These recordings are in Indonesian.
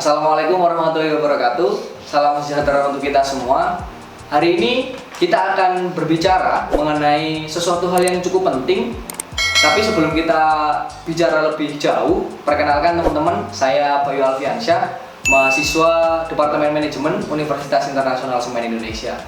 Assalamualaikum warahmatullahi wabarakatuh. Salam sejahtera untuk kita semua. Hari ini kita akan berbicara mengenai sesuatu hal yang cukup penting. Tapi sebelum kita bicara lebih jauh, perkenalkan teman-teman, saya Bayu Alfiansyah, mahasiswa Departemen Manajemen Universitas Internasional Semen Indonesia.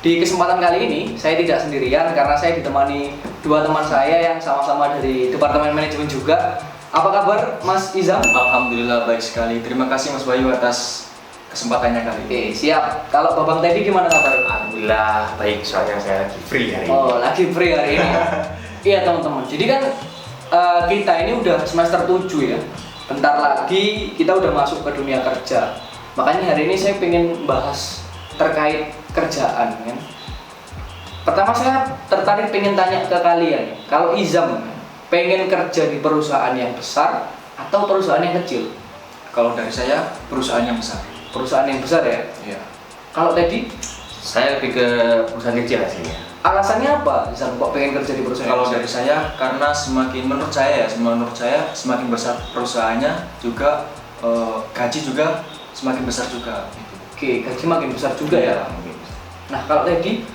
Di kesempatan kali ini, saya tidak sendirian karena saya ditemani dua teman saya yang sama-sama dari Departemen Manajemen juga. Apa kabar Mas Izam? Alhamdulillah baik sekali. Terima kasih Mas Bayu atas kesempatannya kali ini. Oke, siap. Kalau Babang Teddy gimana kabar? Alhamdulillah baik, soalnya saya lagi free hari ini. Oh, lagi free hari ini. Iya teman-teman. Jadi kan kita ini udah semester 7 ya. Bentar lagi kita udah masuk ke dunia kerja. Makanya hari ini saya pengen bahas terkait kerjaan kan. Pertama saya tertarik pengen tanya ke kalian. Kalau Izam pengen kerja di perusahaan yang besar atau perusahaan yang kecil? Kalau dari saya perusahaan yang besar. Perusahaan yang besar ya? Iya. Kalau tadi Saya lebih ke perusahaan kecil hasilnya. alasannya apa? Izam kok pengen kerja di perusahaan Kalau yang besar? dari saya karena menurut saya semakin besar perusahaannya juga gaji juga semakin besar juga. Oke, gaji makin besar juga ya. Nah, kalau tadi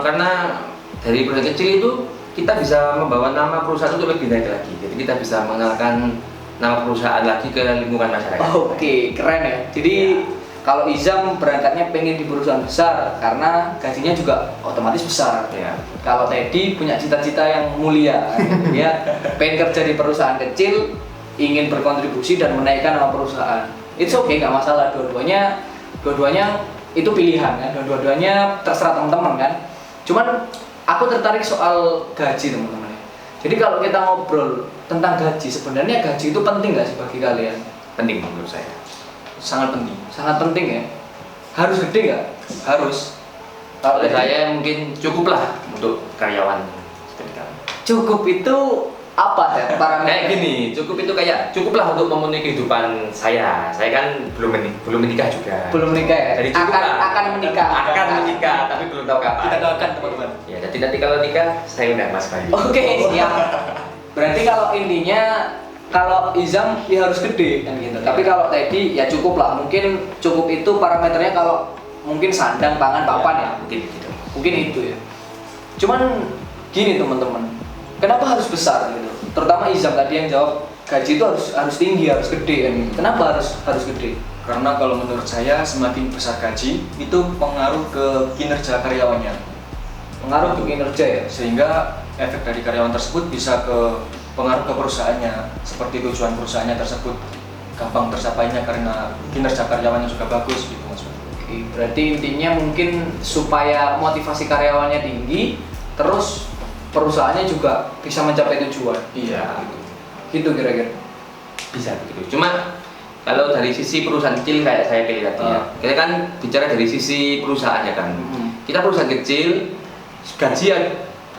Karena dari perusahaan kecil itu kita bisa membawa nama perusahaan untuk lebih naik lagi. Jadi kita bisa mengenalkan nama perusahaan lagi ke lingkungan masyarakat. Oke, keren ya. Jadi kalau Izam berangkatnya pengen di perusahaan besar karena gajinya juga otomatis besar. Ya. Kalau Teddy punya cita-cita yang mulia, dia pengen kerja di perusahaan kecil, ingin berkontribusi dan menaikkan nama perusahaan. It's okay, nggak masalah. Dua-duanya itu pilihan kan. Dua-duanya terserah teman-teman kan. Cuman aku tertarik soal gaji teman-teman. Jadi kalau kita ngobrol tentang gaji, sebenarnya gaji itu penting nggak sih bagi kalian? Penting menurut saya. Sangat penting. Sangat penting ya. Harus gede nggak? Harus. Kalau Kalau tadi, saya mungkin cukup lah untuk karyawan seperti kami. cukup itu apa ya Kayak parameter? gini, cukup itu kayak cukuplah untuk memenuhi kehidupan saya. Saya kan belum menikah juga. Belum menikah ya? Jadi cukup lah. Akan menikah. Akan menikah, tapi belum tahu kapan. Kita doakan teman-teman. Ya, jadi nanti kalau nikah saya udah Mas Bayu. Oke, siap. Berarti kalau intinya kalau Izam ya harus gede kan gitu. Tapi kalau Teddy ya cukup lah. Mungkin cukup itu parameternya kalau mungkin sandang, pangan, papan ya. Mungkin gitu. Mungkin itu ya. Cuman gini teman-teman. Kenapa harus besar gitu? Terutama Izam tadi yang jawab gaji itu harus tinggi, harus gede kan. Kenapa harus gede? Karena kalau menurut saya semakin besar gaji itu pengaruh ke kinerja karyawannya. Pengaruh ke kinerja ya. Sehingga efek dari karyawan tersebut bisa ke pengaruh ke perusahaannya, seperti tujuan perusahaannya tersebut gampang tercapainya karena kinerja karyawannya juga bagus gitu Mas. Oke, berarti intinya mungkin supaya motivasi karyawannya tinggi, terus perusahaannya juga bisa mencapai tujuan. Iya. Gitu kira-kira. Bisa begitu. Cuma kalau dari sisi perusahaan kecil kayak saya pilih tadi ya. Kita kan bicara dari sisi perusahaannya kan. Kita perusahaan kecil, gaji ya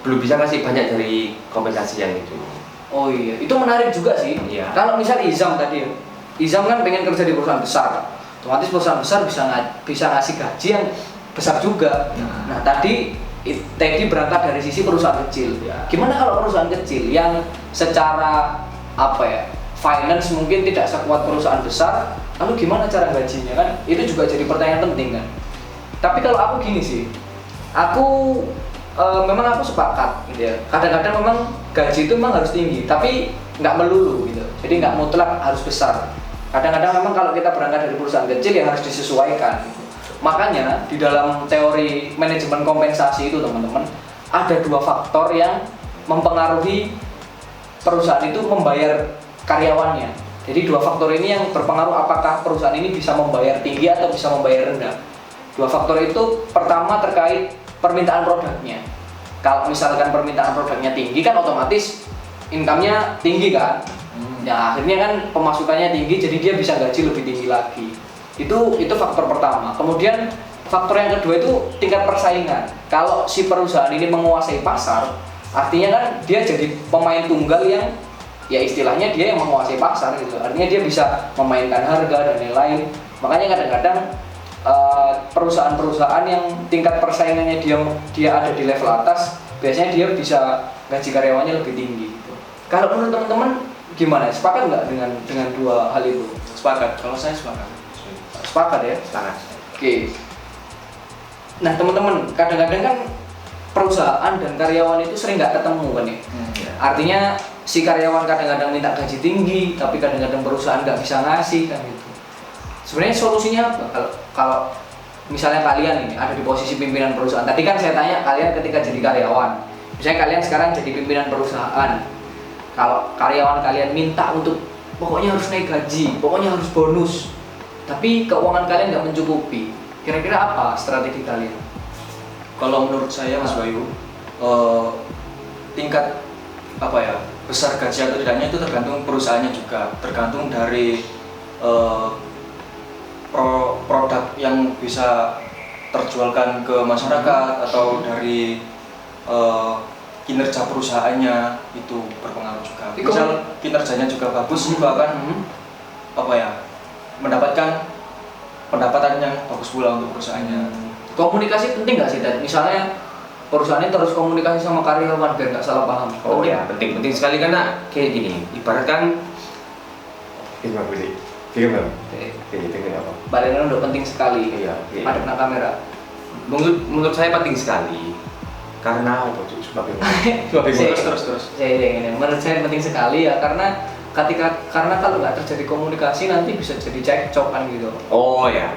belum bisa ngasih banyak dari kompensasi yang itu. Oh iya, itu menarik juga sih. Iya. Kalau misal Izam tadi ya, Izam kan pengen kerja di perusahaan besar, otomatis perusahaan besar bisa ngasih gaji yang besar juga. Nah tadi Teddy berangkat dari sisi perusahaan kecil. Ya. Gimana kalau perusahaan kecil yang secara apa ya, finance mungkin tidak sekuat perusahaan besar, lalu gimana cara gajinya kan? Itu juga jadi pertanyaan penting kan. Tapi kalau aku gini sih, aku memang aku sepakat gitu ya. Kadang-kadang memang gaji itu memang harus tinggi, tapi nggak melulu gitu. Jadi nggak mutlak harus besar. Kadang-kadang memang kalau kita berangkat dari perusahaan kecil ya harus disesuaikan. Gitu. Makanya di dalam teori manajemen kompensasi itu teman-teman ada dua faktor yang mempengaruhi perusahaan itu membayar karyawannya. Jadi dua faktor ini yang berpengaruh apakah perusahaan ini bisa membayar tinggi atau bisa membayar rendah. Dua faktor itu pertama terkait permintaan produknya. Kalau misalkan permintaan produknya tinggi kan otomatis income-nya tinggi kan. Ya akhirnya kan pemasukannya tinggi jadi dia bisa gaji lebih tinggi lagi. Itu faktor pertama. Kemudian faktor yang kedua itu tingkat persaingan. Kalau si perusahaan ini menguasai pasar, artinya kan dia jadi pemain tunggal yang ya istilahnya dia yang menguasai pasar gitu. Artinya dia bisa memainkan harga dan lain-lain. Makanya kadang-kadang perusahaan-perusahaan yang tingkat persaingannya dia ada di level atas, biasanya dia bisa gaji karyawannya lebih tinggi gitu. Kalau menurut teman-teman gimana? Sepakat nggak dengan dua hal itu? Sepakat. Kalau saya sepakat. Sepakat ya? Sepakat. Oke. Nah teman-teman, kadang-kadang kan perusahaan dan karyawan itu sering nggak ketemu kan ya? Ya. Artinya si karyawan kadang-kadang minta gaji tinggi, tapi kadang-kadang perusahaan nggak bisa ngasih kan gitu. Sebenarnya solusinya apa? Kalau misalnya kalian ini ada di posisi pimpinan perusahaan, tadi kan saya tanya kalian ketika jadi karyawan, misalnya kalian sekarang jadi pimpinan perusahaan, kalau karyawan kalian minta untuk pokoknya harus naik gaji, pokoknya harus bonus, tapi keuangan kalian nggak mencukupi, kira-kira apa strategi kalian? Kalau menurut saya Mas Bayu, tingkat apa ya, besar gaji atau tidaknya itu tergantung perusahaannya juga, tergantung dari produk yang bisa terjualkan ke masyarakat atau dari kinerja perusahaannya itu berpengaruh juga. Misal kinerjanya juga bagus, juga akan apa ya, mendapatkan pendapatan yang bagus pula untuk perusahaannya. Komunikasi penting nggak sih, Ted? Misalnya perusahaannya terus komunikasi sama karyawan biar nggak salah paham. Oh ya, penting sekali karena kayak gini, ibaratkan gimana sih? Gimana? Apa? Balenan udah penting sekali. Iya. Ada kena kamera. Menurut saya penting sekali karena apa tuh? Terus. Saya ini menurut saya penting sekali ya karena karena kalau nggak terjadi komunikasi nanti bisa jadi cekcok kan gitu. Oh ya.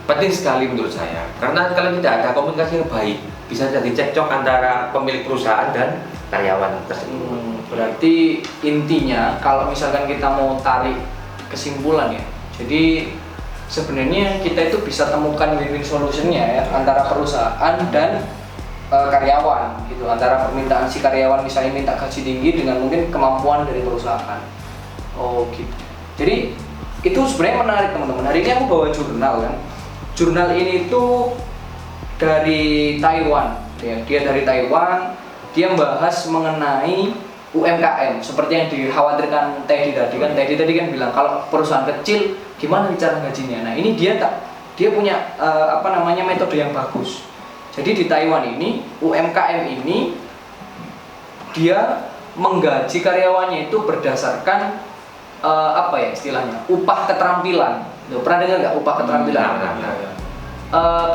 Penting sekali menurut saya karena kalau tidak ada komunikasi yang baik bisa jadi cekcok antara pemilik perusahaan dan karyawan tersebut. Berarti intinya kalau misalkan kita mau tarik kesimpulan ya, jadi sebenarnya kita itu bisa temukan win-win solutionnya ya antara perusahaan dan karyawan gitu, antara permintaan si karyawan misalnya minta gaji tinggi dengan mungkin kemampuan dari perusahaan. Oh gitu. Jadi itu sebenarnya menarik teman-teman. Hari ini aku bawa jurnal kan. Jurnal ini tuh dari Taiwan ya. Dia dari Taiwan. Dia membahas mengenai UMKM seperti yang dikhawatirkan Teddy tadi kan. Teddy tadi kan bilang kalau perusahaan kecil gimana cara gajinya. Nah, ini dia punya metode yang bagus. Jadi di Taiwan ini UMKM ini dia menggaji karyawannya itu berdasarkan istilahnya upah keterampilan. Loh, pernah dengar nggak upah keterampilan?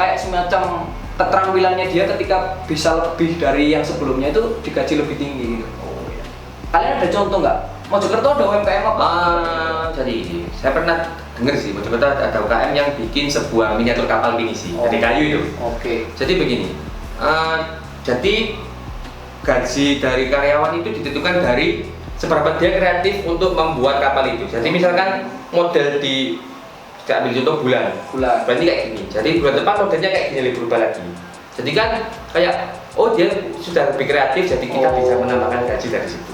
Kayak semacam keterampilannya dia ketika bisa lebih dari yang sebelumnya itu digaji lebih tinggi gitu. Kalian ada contoh nggak? Mojokerto ada UMKM apa? Jadi saya pernah dengar sih Mojokerto ada UMKM yang bikin sebuah miniatur kapal pinisi dari kayu itu. Oke. Jadi begini, jadi gaji dari karyawan itu ditentukan dari seberapa dia kreatif untuk membuat kapal itu. Jadi misalkan model kita ambil contoh bulan, berarti kayak gini. Jadi bulan depan modelnya kayak gini berubah lagi. Jadi kan kayak dia sudah lebih kreatif, jadi kita bisa menambahkan gaji dari situ.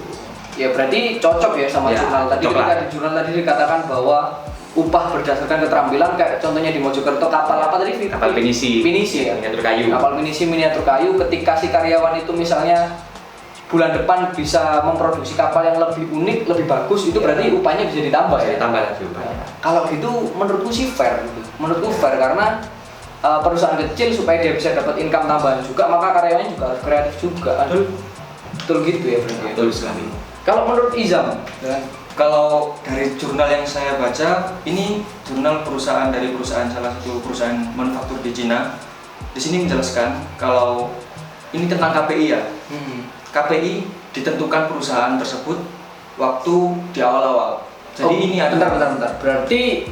Ya berarti cocok ya sama jurnal tadi. Ketika di jurnal tadi dikatakan bahwa upah berdasarkan keterampilan, kayak contohnya di Mojokerto kapal apa tadi? Kapal pinisi ya. Miniatur kayu. Kapal pinisi miniatur kayu. Ketika si karyawan itu misalnya bulan depan bisa memproduksi kapal yang lebih unik, lebih bagus, itu berarti upahnya bisa ditambah ya. Ditambah lagi upahnya. Kalau gitu menurutku sih fair gitu. Menurutku fair karena perusahaan kecil supaya dia bisa dapat income tambahan juga, maka karyawannya juga harus kreatif juga. Betul gitu ya berarti. Betul sekali. Kalau menurut Izam, kalau dari jurnal yang saya baca, ini jurnal dari salah satu perusahaan manufaktur di Cina. Di sini menjelaskan kalau ini tentang KPI ya. KPI ditentukan perusahaan tersebut waktu di awal-awal. Jadi ini ada. Bentar. Berarti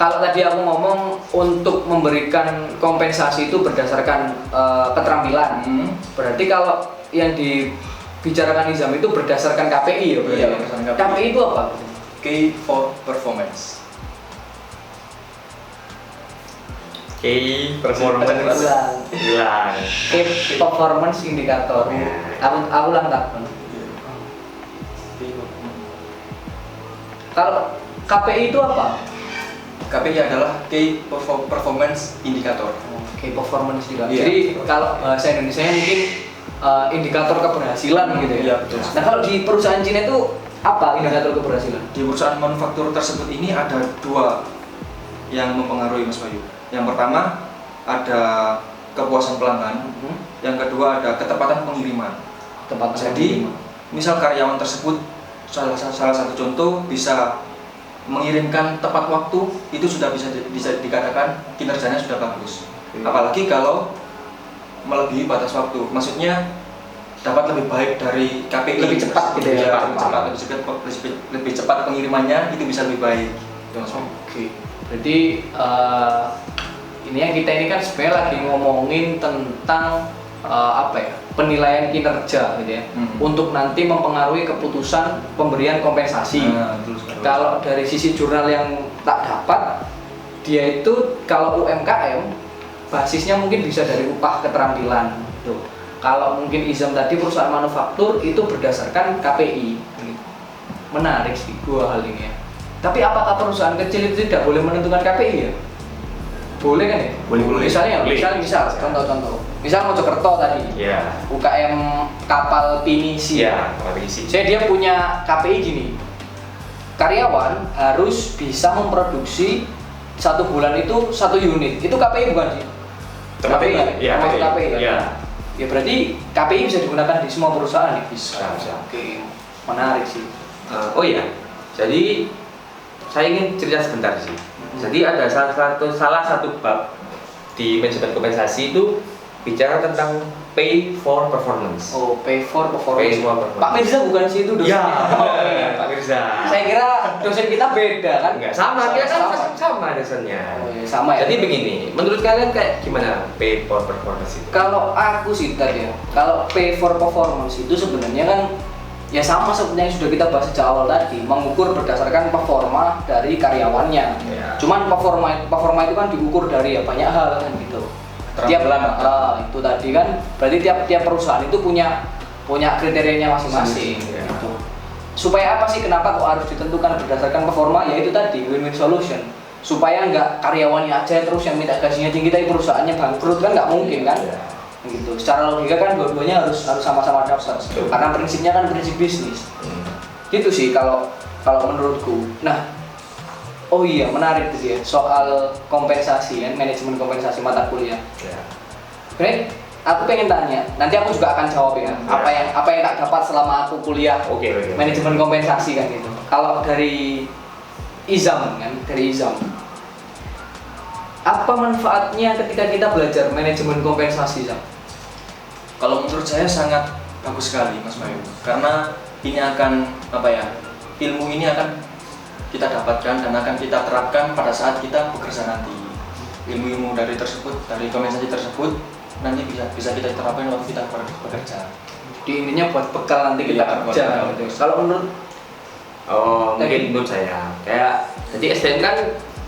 kalau tadi aku ngomong untuk memberikan kompensasi itu berdasarkan keterampilan. Berarti kalau yang dibicarakan Izam itu berdasarkan KPI ya berarti. Iya, berdasarkan KPI. KPI itu apa? Key for Performance. Key performance. Hilang. Key performance indikator. Aku ulang tak. Kalau KPI itu apa? KPI adalah Key Performance Indicator. Key performance indikator. Iya. Jadi kalau bahasa Indonesia mungkin indikator keberhasilan gitu ya. Iya, betul. Nah kalau di perusahaan Cina itu apa indikator keberhasilan? Di perusahaan manufaktur tersebut ini ada dua yang mempengaruhi Mas Bayu. Yang pertama ada kepuasan pelanggan, yang kedua ada ketepatan pengiriman. Jadi misal karyawan tersebut salah satu contoh bisa mengirimkan tepat waktu, itu sudah bisa dikatakan kinerjanya sudah bagus. Apalagi kalau melebihi batas waktu, maksudnya dapat lebih baik dari KPI, Lebih cepat gitu ya, lebih cepat pengirimannya, itu bisa lebih baik. Oke. Berarti ini yang kita ini kan sebenarnya lagi ngomongin tentang penilaian kinerja gitu ya, untuk nanti mempengaruhi keputusan pemberian kompensasi. Kalau dari sisi jurnal yang tak dapat, dia itu kalau UMKM basisnya mungkin bisa dari upah keterampilan. Tuh. Kalau mungkin Izam tadi perusahaan manufaktur itu berdasarkan KPI. Menarik sih dua hal ini ya. Tapi apakah perusahaan kecil itu tidak boleh menentukan KPI ya? Boleh kan ya? Boleh. Misal contoh. Misal Mojokerto tadi. Ya. UKM kapal pinisi. Iya, kapal pinisi. Saya dia punya KPI gini. Karyawan harus bisa memproduksi 1 bulan itu 1 unit. Itu KPI bukan sih? KPI kan? Iya, KPI kan? Iya. Ya berarti KPI bisa digunakan di semua perusahaan ya? Bisa. Oke, menarik sih. Oh iya, jadi saya ingin cerita sebentar sih. Jadi ada salah satu bab di manajemen kompensasi itu bicara tentang pay for performance. Oh, pay for performance. Pay for performance. Pak Mirza bukan sih itu dosennya? Ya, Oh, iya. Pak Mirza. Saya kira dosen kita beda kan? Enggak sama, kita kan sama dosennya. Oh, iya, sama ya. Jadi begini, menurut kalian kayak gimana pay for performance itu? Kalau aku sih tadi ya, kalau pay for performance itu sebenarnya kan ya sama seperti yang sudah kita bahas sejak awal tadi, mengukur berdasarkan performa dari karyawannya. Ya. Cuman performa itu kan diukur dari ya banyak hal kan gitu. Itu tadi kan berarti tiap perusahaan itu punya kriterianya masing-masing. Ya. Gitu. Supaya apa sih, kenapa kok harus ditentukan berdasarkan performa? Ya itu tadi win-win solution. Supaya nggak karyawannya aja terus yang minta gajinya tinggi tapi perusahaannya bangkrut, kan nggak mungkin kan? Ya. Gitu. Secara logika kan dua-duanya harus sama-sama dapat. Karena prinsipnya kan prinsip bisnis. Gitu sih kalau menurutku. Nah, oh iya menarik tuh ya soal kompensasi kan, manajemen kompensasi mata kuliah. Ya. Oke, aku pengen tanya. Nanti aku juga akan jawab ya. Apa yang tak dapat selama aku kuliah. Oke. Manajemen kompensasi kan gitu. Kalau dari Izam kan, apa manfaatnya ketika kita belajar manajemen kompensasi, Zam? Kalau menurut saya sangat bagus sekali, Mas Bayu. Karena ini akan ilmu ini akan kita dapatkan dan akan kita terapkan pada saat kita bekerja nanti. Ilmu-ilmu dari kompensasi tersebut nanti bisa kita terapkan waktu kita bekerja. Di intinya buat bekal nanti kita kerja. Gitu. Kalau menurut mungkin menurut saya kayak jadi SDM kan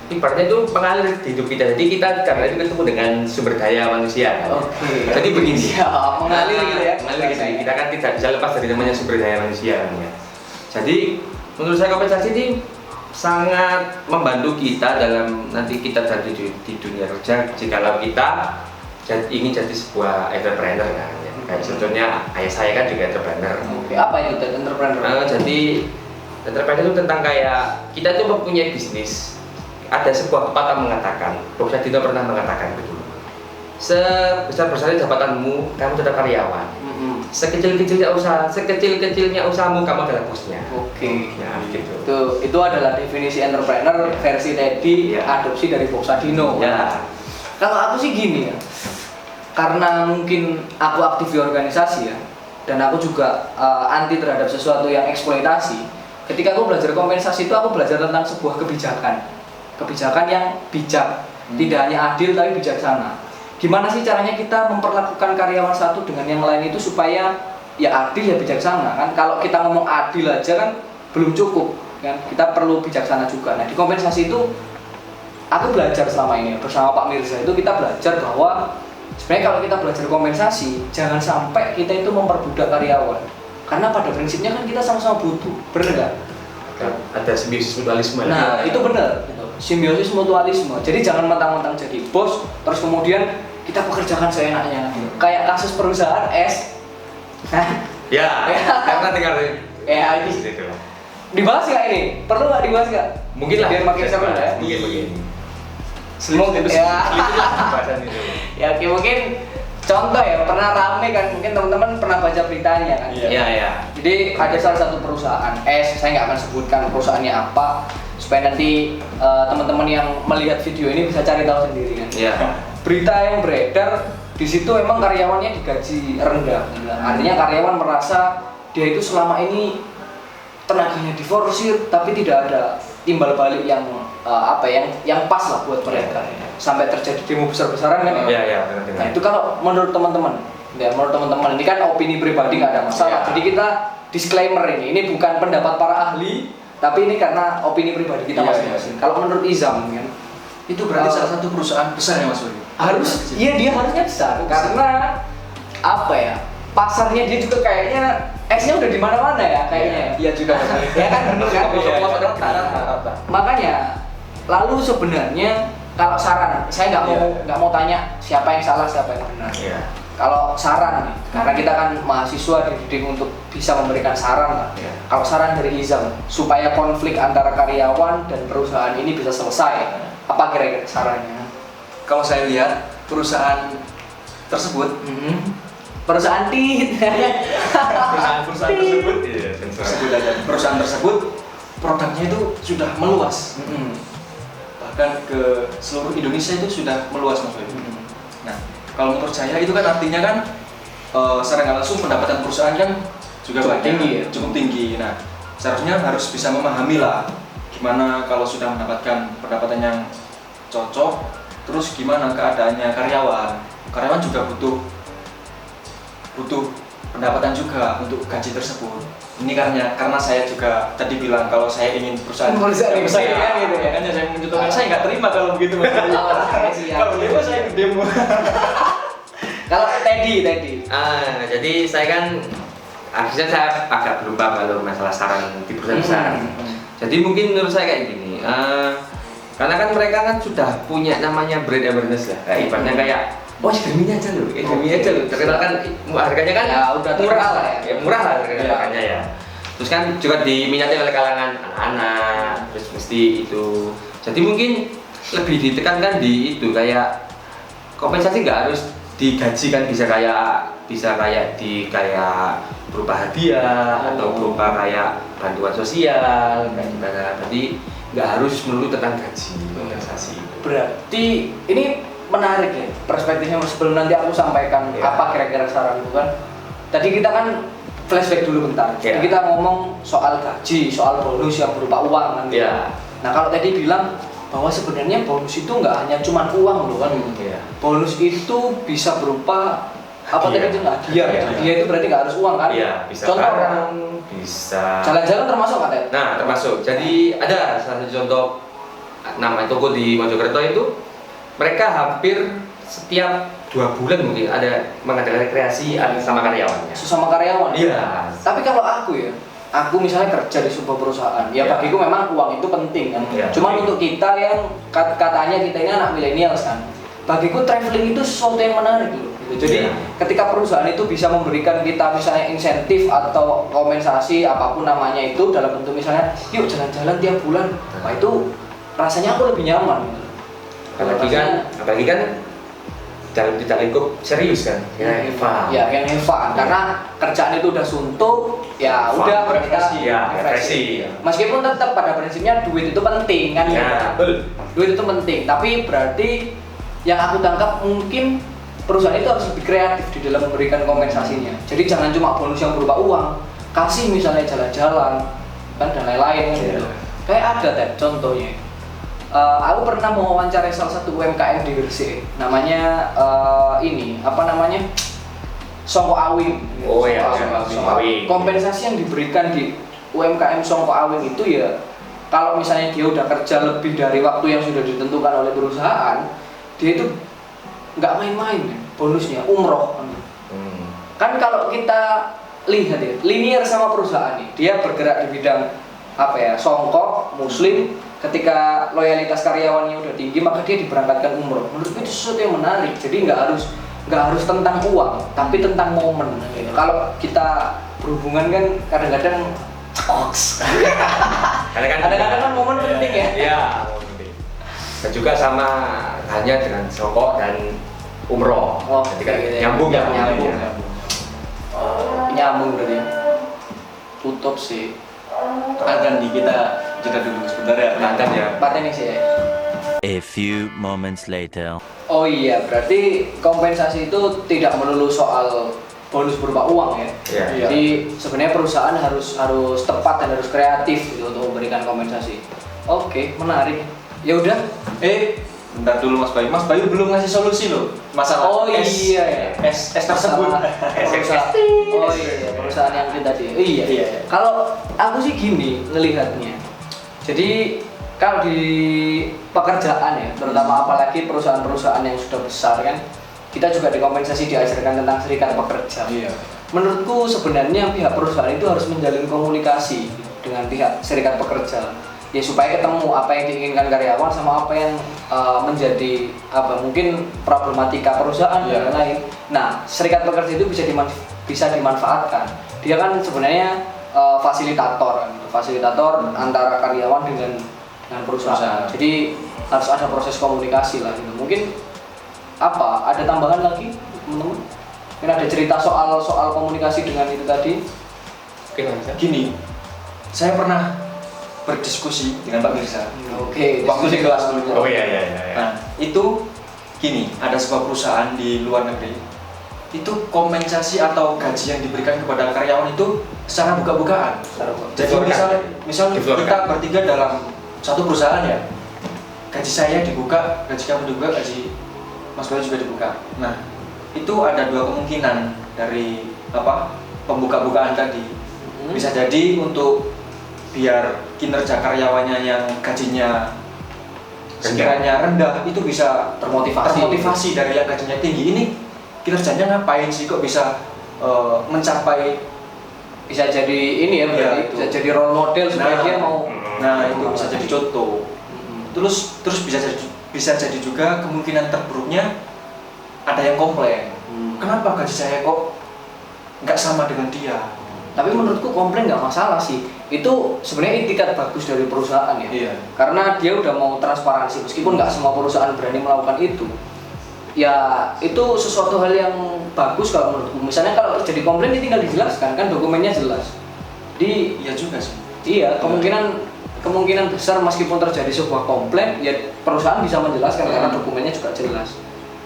ibaratnya itu pengalir di hidup kita. Jadi kita karena itu ketemu dengan sumber daya manusia kan. Oke. Jadi begini. Ya, mengalir gitu ya. Mengalir gitu. Kita kan tidak bisa lepas dari namanya sumber daya manusia kan ya. Jadi menurut saya kompensasi ini sangat membantu kita dalam nanti kita jadi di dunia kerja jikalau kita ingin jadi sebuah entrepreneur kan ya. Kayak contohnya ayah saya kan juga entrepreneur. Oke, apa itu entrepreneur? Jadi entrepreneur itu tentang kayak kita itu mempunyai bisnis. Ada sebuah pepatah mengatakan, Bos Dino pernah mengatakan begini, sebesar-besarnya jabatanmu, kamu tetap karyawan. Sekecil-kecilnya usahamu, kamu adalah bosnya. Oke. Ya, gitu. Itu adalah definisi entrepreneur versi Teddy, adopsi dari Bos Dino. Ya. Kalau aku sih gini ya, karena mungkin aku aktif di organisasi ya, dan aku juga anti terhadap sesuatu yang eksploitasi. Ketika aku belajar kompensasi itu aku belajar tentang sebuah kebijakan yang bijak, tidak hanya adil tapi bijaksana. Gimana sih caranya kita memperlakukan karyawan satu dengan yang lain itu supaya ya adil ya bijaksana kan? Kalau kita ngomong adil aja kan belum cukup kan? Kita perlu bijaksana juga. Nah di kompensasi itu aku belajar selama ini bersama Pak Mirza itu kita belajar bahwa sebenarnya kalau kita belajar kompensasi jangan sampai kita itu memperbudak karyawan. Karena pada prinsipnya kan kita sama-sama butuh, bener nggak? Ada simbiosis mutualisme. Nah itu bener. Simbiosis mutualisme. Jadi jangan mentang-mentang jadi bos terus kemudian kita pekerjakan seenaknya. Kayak kasus perusahaan S. Ya, karena dengar ini. Dibahas nggak ini? Perlu nggak dibahas nggak? Mungkin lah. Biar makin seru ya. Mungkin. Semoga ya. Bahasan itu. Ya oke, mungkin contoh ya, pernah rame kan, mungkin teman-teman pernah baca beritanya kan. Iya. Jadi ada salah satu perusahaan saya nggak akan sebutkan perusahaannya apa, supaya nanti teman-teman yang melihat video ini bisa cari tahu sendiri kan. Iya. Berita yang beredar di situ emang karyawannya digaji rendah. Artinya karyawan merasa dia itu selama ini tenaganya diforsir, tapi tidak ada timbal balik yang yang pas lah buat mereka. Sampai terjadi demo besar-besaran kan. Iya. Nah itu kalau menurut teman-teman, ya menurut teman-teman ini kan opini pribadi nggak ada masalah. Ya. Jadi kita disclaimer ini bukan pendapat para ahli, tapi ini karena opini pribadi kita Iya, masing-masing. Kalau menurut Izam kan, Itu berarti salah satu perusahaan besar ya Mas Wuri? dia harusnya besar karena apa ya? Pasarnya dia juga kayaknya X-nya udah di mana-mana ya kayaknya. Iya juga. Ya kan benar kan? Pelosok rata. Makanya lalu sebenarnya kalau saran, saya nggak mau tanya siapa yang salah siapa yang benar. Iya. Kalau saran nih, karena kita kan mahasiswa dididik untuk bisa memberikan saran lah. Iya. Kalau saran dari Izam supaya konflik antara karyawan dan perusahaan ini bisa selesai, apa kira-kira sarannya? Kalau saya lihat perusahaan tersebut, Perusahaan perusahaan tersebut, Iya, sebut aja perusahaan tersebut produknya itu sudah meluas, bahkan ke seluruh Indonesia itu sudah meluas Mas Wuri. Nah, kalau menurut saya itu kan artinya kan secara nggak langsung pendapatan perusahaan kan juga Cukup banyak, tinggi ya? cukup tinggi. Nah, seharusnya harus bisa memahami lah gimana kalau sudah mendapatkan pendapatan yang cocok, terus gimana keadaannya karyawan. Karyawan juga butuh pendapatan juga untuk gaji tersebut. Ini karena saya juga tadi bilang kalau saya ingin perusahaan Perusahaan yang besar besar kan gitu ya? Makanya saya mencontohkan, saya nggak terima kalau begitu Mas. Kalau demo saya demo. Kalau Teddy. Jadi saya kan akhirnya saya agak berubah kalau masalah saran di perusahaan besar. Jadi mungkin menurut saya kayak gini, karena kan mereka kan sudah punya namanya brand awareness lah, kayak ibaratnya kayak demi aja loh, terkenal kan harganya kan Ya, udah murah terkenal lah, ya. murah lah harganya ya. Terus kan juga diminati oleh kalangan anak-anak, terus mesti itu. Jadi mungkin lebih ditekankan di itu kayak kompensasi nggak harus digaji kan, bisa kayak berupa hadiah atau berupa kayak bantuan sosial kayak gimana. Jadi nggak harus melulu tentang gaji kompensasi. Berarti ini menarik ya perspektifnya, sebelum nanti aku sampaikan apa kira-kira saranku kan. Tadi kita kan flashback dulu bentar. Jadi kita ngomong soal gaji, soal bonus yang berupa uang kan. Nah kalau tadi bilang bahwa sebenarnya bonus itu nggak hanya cuma uang loh kan. Bonus itu bisa berupa apa tadi itu hadiah. Hadiah itu berarti nggak harus uang kan? Bisa contoh barang, bisa jalan-jalan termasuk nggak Ted? Nah termasuk. Jadi ada salah satu contoh nama toko di Mojokerto itu, mereka hampir setiap 2 bulan mungkin ada mengadakan rekreasi sama karyawannya. Sesama karyawan? Iya. Tapi kalau aku misalnya kerja di sebuah perusahaan, ya bagiku memang uang itu penting kan. Cuma untuk kita yang katanya kita ini anak milenial kan, bagiku traveling itu sesuatu yang menarik loh. Jadi ketika perusahaan itu bisa memberikan kita misalnya insentif atau kompensasi apapun namanya itu dalam bentuk misalnya yuk jalan-jalan tiap bulan, nah itu rasanya aku lebih nyaman. Apalagi kan dalam tidak lingkup serius kan, yang fun. Ya, yang fun. Karena kerjaan itu udah suntuk, ya Fun, udah refreshing, kita refreshing. Meskipun tetap pada prinsipnya duit itu penting kan, duit itu penting. Tapi berarti yang aku tangkap mungkin perusahaan itu harus lebih kreatif di dalam memberikan kompensasinya. Jadi jangan cuma bonus yang berupa uang, kasih misalnya jalan-jalan kan dan lain-lain gitu. Kayak ada contohnya. Aku pernah mewawancarai salah satu UMKM di Gresik, namanya Songko Awing. Songko Awing. Kompensasi yang diberikan di UMKM Songko Awing itu ya, kalau misalnya dia udah kerja lebih dari waktu yang sudah ditentukan oleh perusahaan, dia itu nggak main-main bonusnya, umroh. Kan kalau kita lihat ya, linear sama perusahaan nih, dia bergerak di bidang songkok, muslim. Ketika loyalitas karyawannya udah tinggi, maka dia diberangkatkan umroh. Menurutku itu sesuatu yang menarik. Jadi nggak harus tentang uang, tapi tentang momen. Kalau kita berhubungan kan kadang-kadang kadang-kadang kan momen penting ya. Iya, momen penting. Dan juga sama hanya dengan songkok dan umroh. Oh, Jadi kan gitu ya. nyambung ya. Nyambung. Nyambung berarti. Tutup sih. Akan nih kita jeda dulu sebentar ya. Lantan ya. Paten sih ya. A few moments later. Oh iya, berarti kompensasi itu tidak melulu soal bonus berupa uang ya. Iya. Jadi sebenarnya perusahaan harus tepat dan harus kreatif gitu untuk memberikan kompensasi. Oke, menarik. Ya udah. Bentar dulu Mas Bayu. Mas Bayu belum ngasih solusi loh masalah Oh S, iya ya. S tersebut. Perusahaan. Oh iya, perusahaan yang kita tadi. Iya. Iya. Kalau aku sih gini ngelihatnya. Jadi kalau di pekerjaan ya, terutama apalagi perusahaan-perusahaan yang sudah besar kan, kita juga dikompensasi diajarkan tentang serikat pekerja. Iya. Menurutku sebenarnya pihak perusahaan itu harus menjalin komunikasi dengan pihak serikat pekerja. Ya supaya ketemu apa yang diinginkan karyawan sama apa yang menjadi mungkin problematika perusahaan dan lain-lain. Nah, serikat pekerja itu bisa dimanfaatkan. Dia kan sebenarnya fasilitator antara karyawan dengan perusahaan. Jadi harus ada proses komunikasi lah gitu. Mungkin ada tambahan lagi teman-teman? Mungkin ada cerita soal komunikasi dengan itu tadi. Oke, lanjut. Gini, saya pernah berdiskusi dengan Pak Mirza. Oke, Waktu di kelas dulu. Oh iya. Nah, itu gini, ada sebuah perusahaan di luar negeri. Itu kompensasi atau gaji yang diberikan kepada karyawan itu secara buka-bukaan. Jadi misal kita bertiga dalam satu perusahaan ya. Gaji saya dibuka, gaji kamu dibuka, gaji Mas Bayu juga dibuka. Nah, itu ada dua kemungkinan dari pembuka-bukaan tadi. Bisa jadi untuk biar kinerja karyawannya yang gajinya sekiranya rendah itu bisa termotivasi dari yang gajinya tinggi. Ini kinerjanya ngapain sih kok bisa mencapai, bisa jadi ini ya, berarti bisa jadi role model supaya dia mau. Nah, itu bisa jadi contoh. Terus bisa jadi juga kemungkinan terburuknya ada yang komplain. Kenapa gaji saya kok nggak sama dengan dia? Tapi menurutku komplain nggak masalah sih. Itu sebenarnya itikat bagus dari perusahaan ya. Iya. Karena dia udah mau transparansi, meskipun nggak semua perusahaan berani melakukan itu. Ya itu sesuatu hal yang bagus kalau menurutku. Misalnya kalau terjadi komplain, ini tinggal dijelaskan kan, dokumennya jelas. Iya juga sih. Iya, kemungkinan besar meskipun terjadi sebuah komplain, ya perusahaan bisa menjelaskan karena dokumennya juga jelas.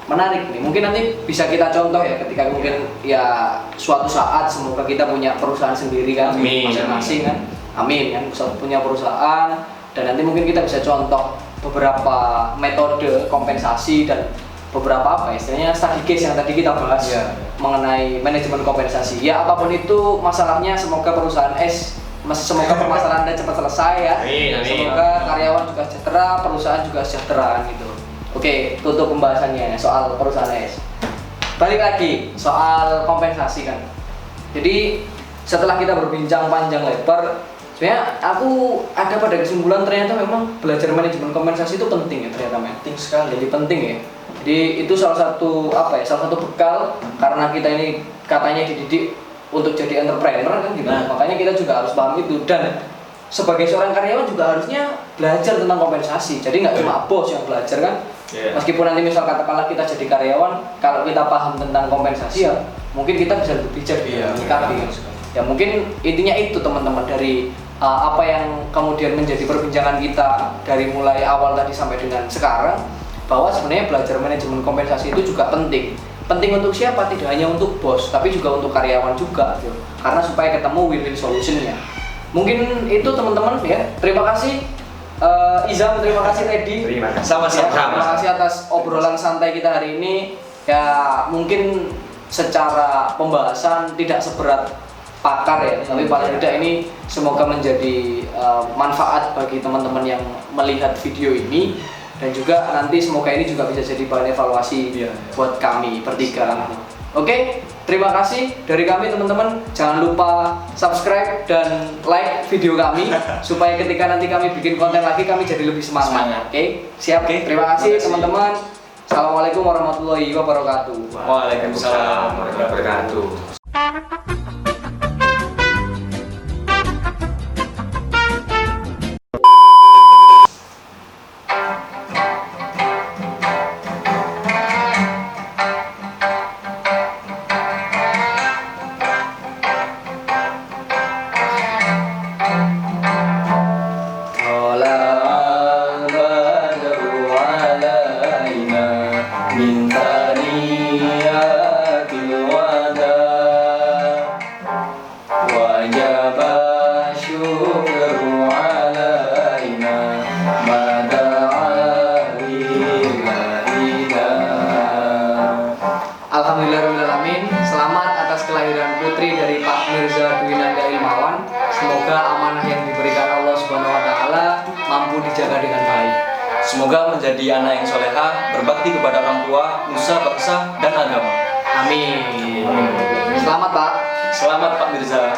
Menarik nih, mungkin nanti bisa kita contoh ya ketika mungkin ya suatu saat semoga kita punya perusahaan sendiri kan, masing-masing kan, amin kan, punya perusahaan, dan nanti mungkin kita bisa contoh beberapa metode kompensasi dan beberapa istilahnya study case yang tadi kita bahas mengenai manajemen kompensasi. Ya apapun itu masalahnya, semoga semoga permasalahan Anda cepat selesai ya. Semoga karyawan juga sejahtera, perusahaan juga sejahtera gitu. Oke, tutup pembahasannya soal perusahaan S. Balik lagi soal kompensasi kan. Jadi setelah kita berbincang panjang lebar, sebenarnya aku ada pada kesimpulan ternyata memang belajar manajemen kompensasi itu penting ya, ternyata Penting sekali. jadi penting ya. Jadi itu salah satu bekal karena kita ini katanya dididik untuk jadi entrepreneur kan gitu. Makanya kita juga harus paham itu, dan sebagai seorang karyawan juga harusnya belajar tentang kompensasi. Jadi nggak cuma bos yang belajar kan. Meskipun nanti misal katakanlah kita jadi karyawan, kalau kita paham tentang kompensasi ya mungkin kita bisa lebih bijak menyikapi. Ya mungkin intinya itu teman-teman dari apa yang kemudian menjadi perbincangan kita dari mulai awal tadi sampai dengan sekarang, bahwa sebenarnya belajar manajemen kompensasi itu juga penting. Penting untuk siapa? Tidak hanya untuk bos, tapi juga untuk karyawan juga gitu. Karena supaya ketemu win-win solutionnya. Mungkin itu teman-teman ya. Terima kasih Izam, terima kasih Teddy. Terima kasih. Sama-sama. Terima kasih atas obrolan santai kita hari ini. Ya mungkin secara pembahasan tidak seberat pakar ya, tapi paling tidak ini semoga menjadi manfaat bagi teman-teman yang melihat video ini, dan juga nanti semoga ini juga bisa jadi bahan evaluasi buat kami bertiga. Oke, terima kasih dari kami teman-teman. Jangan lupa subscribe dan like video kami supaya ketika nanti kami bikin konten lagi kami jadi lebih semangat. Oke, siap. Terima kasih teman-teman. Assalamualaikum warahmatullahi wabarakatuh. Waalaikumsalam warahmatullahi wabarakatuh. ثنيات الوداع وجب الشكر علينا ما دعا لله. Alhamdulillahirrahmanirrahim. Selamat atas kelahiran putri dari Pak Mirza Dwinanda Ilmawan. Semoga amanah yang diberikan Allah Subhanahu wa taala mampu dijaga dengan baik. Semoga menjadi anak yang soleha, berbakti kepada orang tua, nusa, bangsa, dan agama. Amin. Selamat Pak. Selamat Pak Mirza.